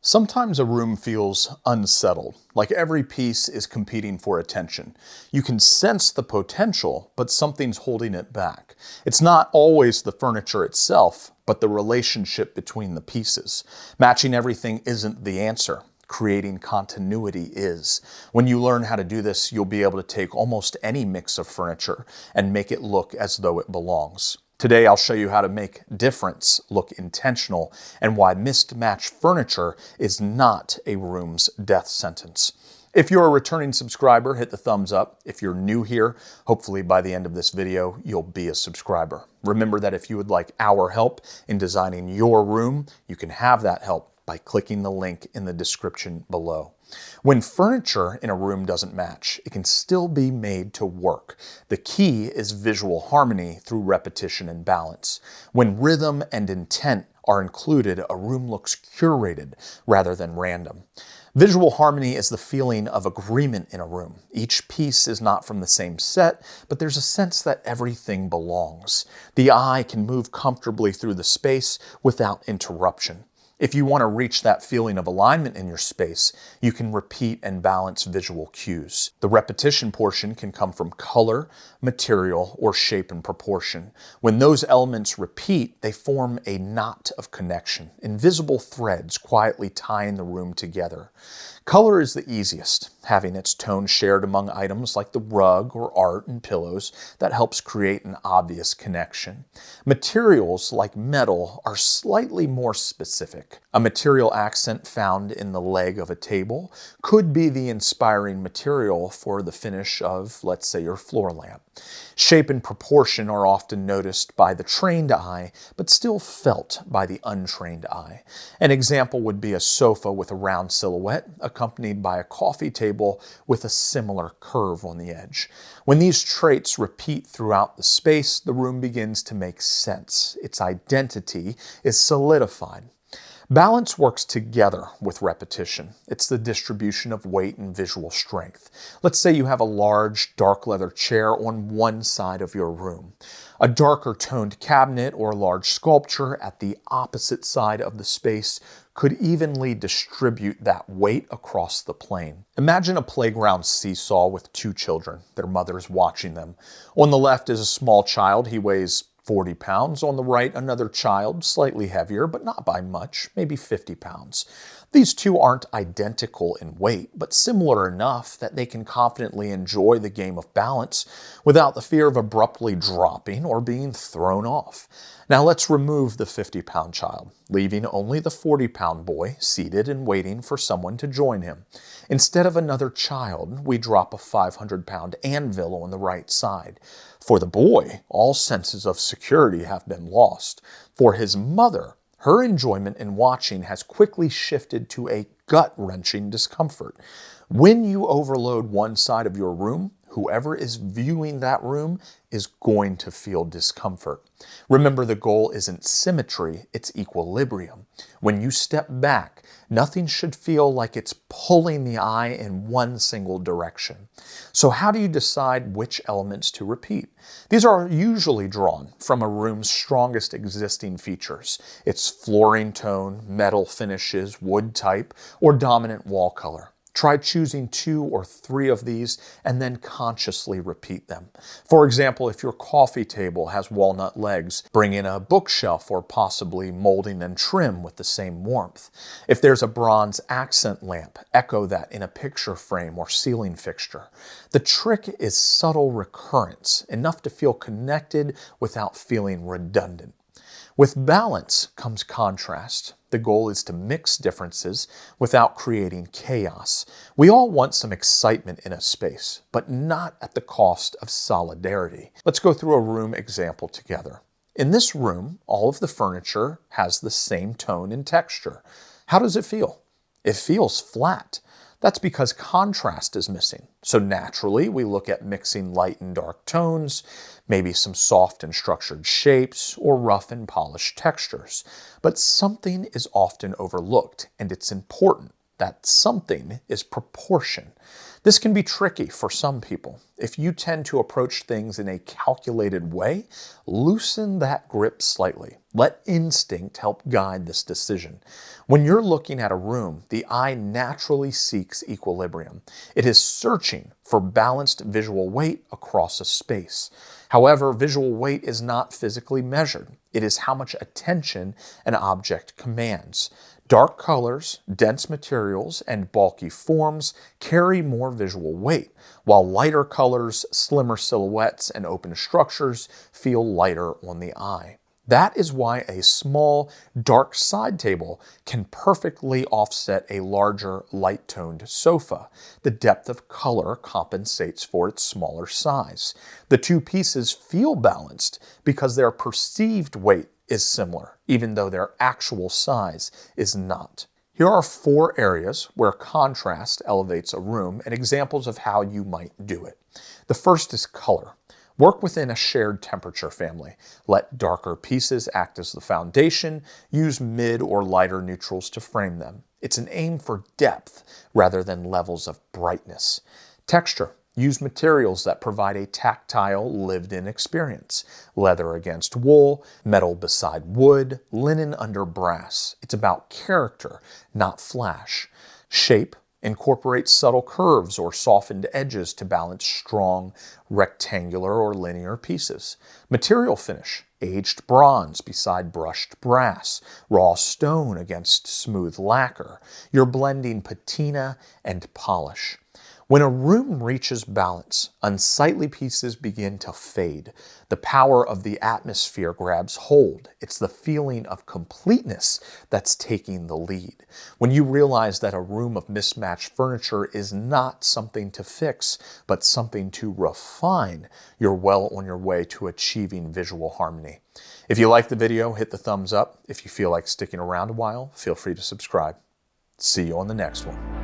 Sometimes a room feels unsettled, like every piece is competing for attention. You can sense the potential, but something's holding it back. It's not always the furniture itself, but the relationship between the pieces. Matching everything isn't the answer. Creating continuity is. When you learn how to do this, you'll be able to take almost any mix of furniture and make it look as though it belongs. Today, I'll show you how to make difference look intentional and why mismatched furniture is not a room's death sentence. If you're a returning subscriber, hit the thumbs up. If you're new here, hopefully by the end of this video, you'll be a subscriber. Remember that if you would like our help in designing your room, you can have that help by clicking the link in the description below. When furniture in a room doesn't match, it can still be made to work. The key is visual harmony through repetition and balance. When rhythm and intent are included, a room looks curated rather than random. Visual harmony is the feeling of agreement in a room. Each piece is not from the same set, but there's a sense that everything belongs. The eye can move comfortably through the space without interruption. If you want to reach that feeling of alignment in your space, you can repeat and balance visual cues. The repetition portion can come from color, material, or shape and proportion. When those elements repeat, they form a knot of connection, invisible threads quietly tying the room together. Color is the easiest, having its tone shared among items like the rug or art and pillows that helps create an obvious connection. Materials like metal are slightly more specific. A material accent found in the leg of a table could be the inspiring material for the finish of, let's say, your floor lamp. Shape and proportion are often noticed by the trained eye, but still felt by the untrained eye. An example would be a sofa with a round silhouette, accompanied by a coffee table with a similar curve on the edge. When these traits repeat throughout the space, the room begins to make sense. Its identity is solidified. Balance works together with repetition. It's the distribution of weight and visual strength. Let's say you have a large, dark leather chair on one side of your room. A darker toned cabinet or large sculpture at the opposite side of the space could evenly distribute that weight across the plane. Imagine a playground seesaw with two children, their mothers watching them. On the left is a small child. He weighs 40 pounds. On the right, another child, slightly heavier, but not by much, maybe 50 pounds. These two aren't identical in weight, but similar enough that they can confidently enjoy the game of balance without the fear of abruptly dropping or being thrown off. Now let's remove the 50-pound child, leaving only the 40-pound boy seated and waiting for someone to join him. Instead of another child, we drop a 500-pound anvil on the right side. For the boy, all senses of security have been lost. For his mother, her enjoyment in watching has quickly shifted to a gut-wrenching discomfort. When you overload one side of your room, whoever is viewing that room is going to feel discomfort. Remember, the goal isn't symmetry, it's equilibrium. When you step back, nothing should feel like it's pulling the eye in one single direction. So how do you decide which elements to repeat? These are usually drawn from a room's strongest existing features: its flooring tone, metal finishes, wood type, or dominant wall color. Try choosing 2 or 3 of these and then consciously repeat them. For example, if your coffee table has walnut legs, bring in a bookshelf or possibly molding and trim with the same warmth. If there's a bronze accent lamp, echo that in a picture frame or ceiling fixture. The trick is subtle recurrence, enough to feel connected without feeling redundant. With balance comes contrast. The goal is to mix differences without creating chaos. We all want some excitement in a space, but not at the cost of solidarity. Let's go through a room example together. In this room, all of the furniture has the same tone and texture. How does it feel? It feels flat. That's because contrast is missing. So naturally, we look at mixing light and dark tones, maybe some soft and structured shapes, or rough and polished textures. But something is often overlooked, and it's important. That something is proportion. This can be tricky for some people. If you tend to approach things in a calculated way, loosen that grip slightly. Let instinct help guide this decision. When you're looking at a room, the eye naturally seeks equilibrium. It is searching for balanced visual weight across a space. However, visual weight is not physically measured. It is how much attention an object commands. Dark colors, dense materials, and bulky forms carry more visual weight, while lighter colors, slimmer silhouettes, and open structures feel lighter on the eye. That is why a small, dark side table can perfectly offset a larger, light-toned sofa. The depth of color compensates for its smaller size. The two pieces feel balanced because their perceived weight is similar, even though their actual size is not. Here are 4 areas where contrast elevates a room and examples of how you might do it. The first is color. Work within a shared temperature family. Let darker pieces act as the foundation. Use mid or lighter neutrals to frame them. It's an aim for depth rather than levels of brightness. Texture. Use materials that provide a tactile, lived-in experience. Leather against wool, metal beside wood, linen under brass. It's about character, not flash. Shape. Incorporate subtle curves or softened edges to balance strong, rectangular or linear pieces. Material finish. Aged bronze beside brushed brass. Raw stone against smooth lacquer. You're blending patina and polish. When a room reaches balance, unsightly pieces begin to fade. The power of the atmosphere grabs hold. It's the feeling of completeness that's taking the lead. When you realize that a room of mismatched furniture is not something to fix, but something to refine, you're well on your way to achieving visual harmony. If you liked the video, hit the thumbs up. If you feel like sticking around a while, feel free to subscribe. See you on the next one.